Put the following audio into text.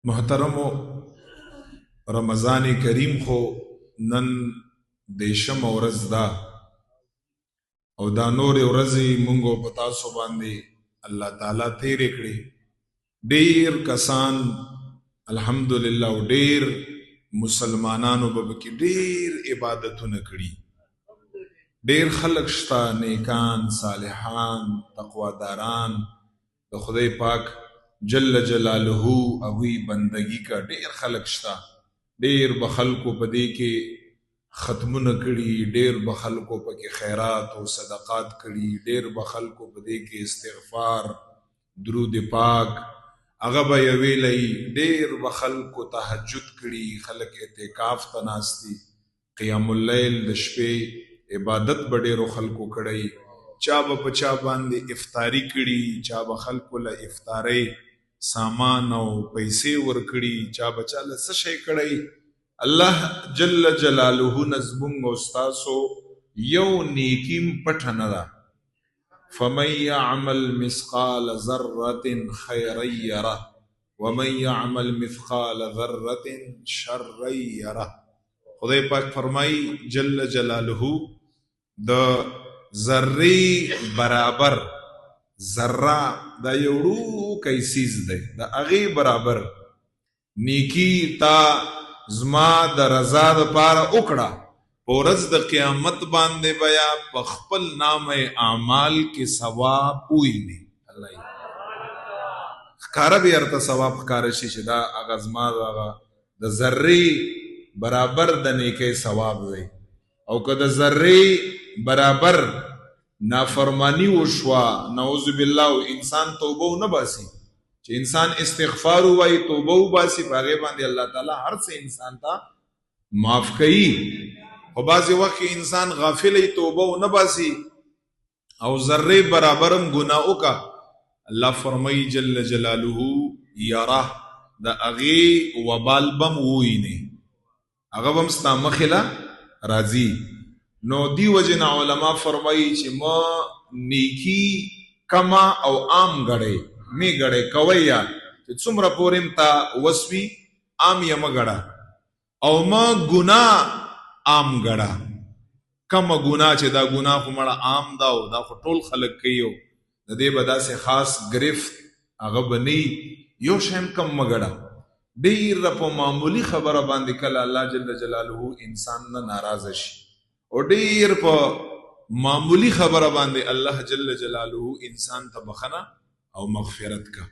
محترمو رمضان کریم خو نن دیشم ورځ ده او دا نور ورځې مونږ په تاسو باندې الله تعالی تیرې کړې. ډېر کسان الحمدلله او ډېر مسلمانانو به پکې ډېر عبادتونه کړي. ډېر خلک شته نیکان صالحان تقواداران د خدای پاک جل جلاله هغوی بندگی کا ډېر خلک شته. ډېر به خلکو په دې کې ختمونه کړي، ډېر به خلکو پکې خیرات او صدقات کړي، ډېر به خلکو په دې کې استغفار درود پاک هغه به یې ویلی، ډېر به خلکو تهجد کړي، خلک اعتکاف ته ناستي، قیام اللیل د شپې عبادت به ډېرو خلکو کړی، چا به په چا باندې افطاري کړي، چا به خلکو له افطارۍ سامان او پیسې ورکړي، چا به چا له څه شی کړی. الله جل جلاله نه زمونږ او ستاسو یو نیکیم پټه نه ده. فمن یعمل مثقال ذرة خیرا یره ومن یعمل مثقال ذرة شرا یره. خدای پاک فرمای جل جلاله د ذرې برابر ذره دا یو وړوکی څیز دی، د هغې برابر نیکي تا زما د رضا دپاره وکړه، په ورځ د قیامت باندې به یا په خپل نامه اعمال کې ثواب ووینې. الله ښکاره به یې ورته ثواب ښکاره شي چې دا هغه زما د ذرې برابر د نیکۍ ثواب دی. او که د ذرې برابر نافرمانی وشوه نعوذ بالله او انسان توبه ونه باسي، چې انسان استغفار ووایي توبه وباسي، په هغې باندې الله تعالی هر څه انسان ته معاف کوي. خو بعضې وخت کې انسان غافلی توبه ونه باسي او ذرې برابرم ګناه وکړه، الله فرمایي جل جلاله یره د هغې وبال بم ووینې، هغه بم ستا مخې له راځي. نو دی وجه نه علما فرمایي چې ما نیکی کما او عام ګړی می ګړی کوئ، یا چې څومره پورې م تا وسوي عام یې مه ګړه، او ما ګناه عام ګړه. کمه ګناه چې دا ګناه خو مړه عام ده او دا خو ټول خلک کوي، او د دې به داسې خاص گرفت هغه به نه یو شی هم کم مه ګړه. ډېره په معمولي خبره باندې کله الله جل جلاله انسان نه ناراضه شي، او ډېر په معمولی خبره باندې الله جل جلاله انسان ته بخنه او مغفرت کا.